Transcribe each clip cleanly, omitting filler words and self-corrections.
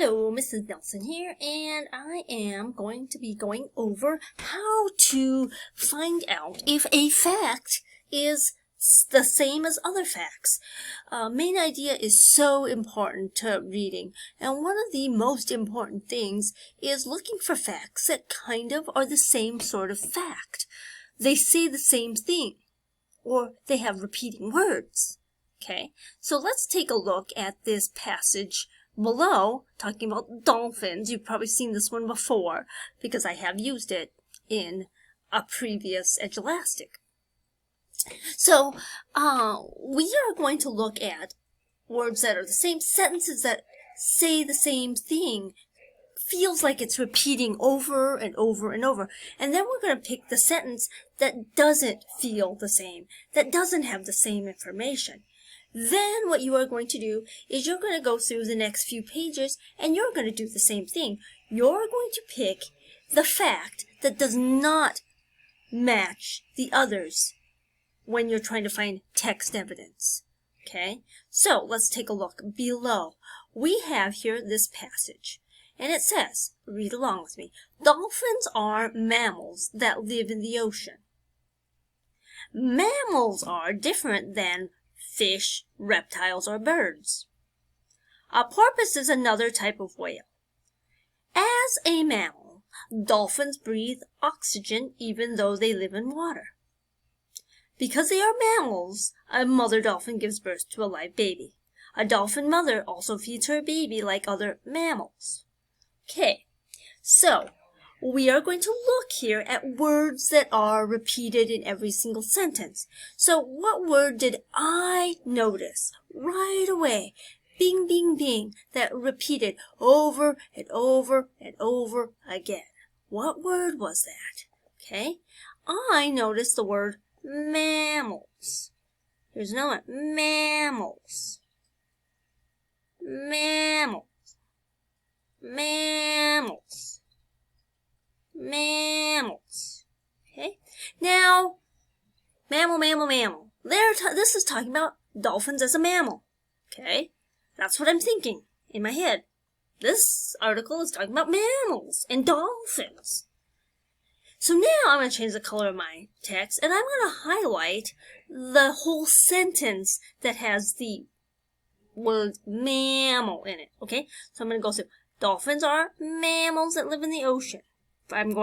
Hello, Mrs. Nelson here, and I am going to be going over how to find out if a fact is the same as other facts. Main idea is so important to reading, and one of the most important things is looking for facts that kind of are the same sort of fact. They say the same thing, or they have repeating words. Okay, so let's take a look at this passage below, talking about dolphins. You've probably seen this one before because I have used it in a previous Edulastic. So we are going to look at words that are the same, sentences that say the same thing, feels like it's repeating over and over and over. And then we're going to pick the sentence that doesn't feel the same, that doesn't have the same information. Then what you are going to do is you're going to go through the next few pages and you're going to do the same thing. You're going to pick the fact that does not match the others when you're trying to find text evidence. Okay, so let's take a look below. We have here this passage, and it says, read along with me, dolphins are mammals that live in the ocean. Mammals are different than fish, reptiles, or birds. A porpoise is another type of whale. As a mammal, dolphins breathe oxygen even though they live in water. Because they are mammals, a mother dolphin gives birth to a live baby. A dolphin mother also feeds her baby like other mammals. Okay, so we are going to look here at words that are repeated in every single sentence. So what word did I notice right away? Bing, bing, bing, that repeated over and over and over again. What word was that? Okay, I noticed the word mammals. Here's another one, mammals. Mammals. Mammals. Mammals. Okay, now mammal. This is talking about dolphins as a mammal. Okay, that's what I'm thinking in my head. This article is talking about mammals and dolphins. So now I'm going to change the color of my text, and I'm going to highlight the whole sentence that has the word mammal in it. Okay, so I'm going to go through. Dolphins are mammals that live in the ocean. I'm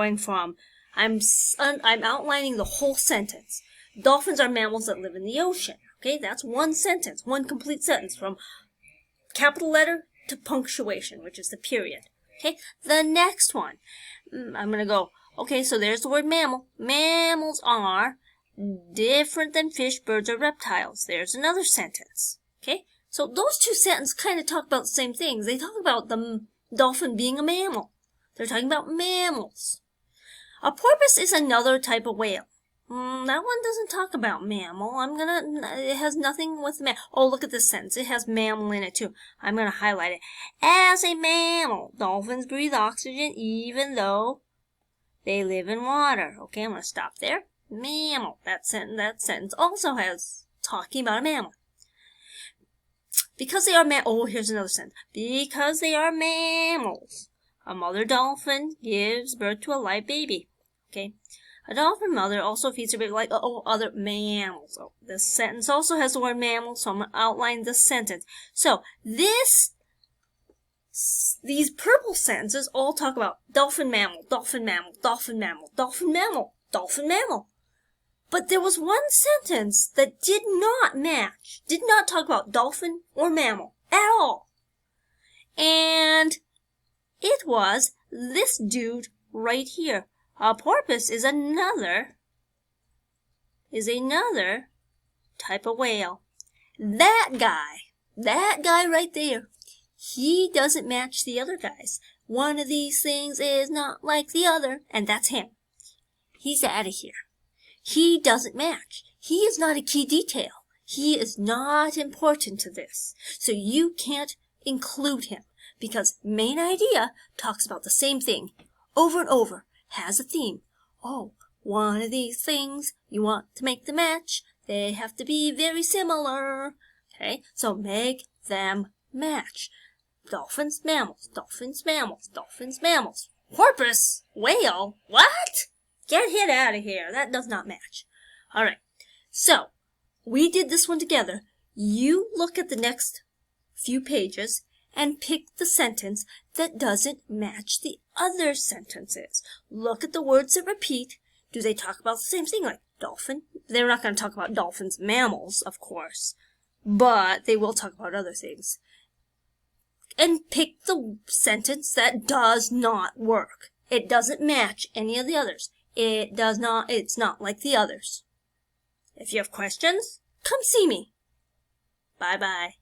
outlining the whole sentence. Dolphins are mammals that live in the ocean. Okay, that's one sentence, one complete sentence from capital letter to punctuation, which is the period. Okay, the next one, I'm going to go, okay, so there's the word mammal. Mammals are different than fish, birds, or reptiles. There's another sentence. Okay, so those two sentences kind of talk about the same things. They talk about the dolphin being a mammal. They're talking about mammals. A porpoise is another type of whale. That one doesn't talk about mammal. It has nothing with mammal. Oh, look at this sentence. It has mammal in it too. I'm going to highlight it. As a mammal, dolphins breathe oxygen even though they live in water. Okay, I'm going to stop there. Mammal. That sentence also has talking about a mammal. Because they are here's another sentence. Because they are mammals, a mother dolphin gives birth to a live baby. Okay, a dolphin mother also feeds her baby like other mammals. Oh, this sentence also has the word mammal, so I'm going to outline this sentence. So these purple sentences all talk about dolphin mammal, dolphin mammal, dolphin mammal, dolphin mammal, dolphin mammal. But there was one sentence that did not match, did not talk about dolphin or mammal at all. And it was this dude right here. A porpoise is another type of whale. That guy right there, he doesn't match the other guys. One of these things is not like the other, and that's him. He's out of here. He doesn't match. He is not a key detail. He is not important to this. So you can't include him because main idea talks about the same thing over and over, has a theme. Oh, one of these things, you want to make the match, they have to be very similar. Okay, so make them match. Dolphins, mammals, dolphins, mammals, dolphins, mammals. Porpoise, whale, what? Get it out of here. That does not match. All right. So, we did this one together. You look at the next few pages and pick the sentence that doesn't match the other sentences. Look at the words that repeat. Do they talk about the same thing? Like dolphin? They're not going to talk about dolphins, mammals, of course. But they will talk about other things. And pick the sentence that does not work. It doesn't match any of the others. It's not like the others. If you have questions, come see me. Bye-bye.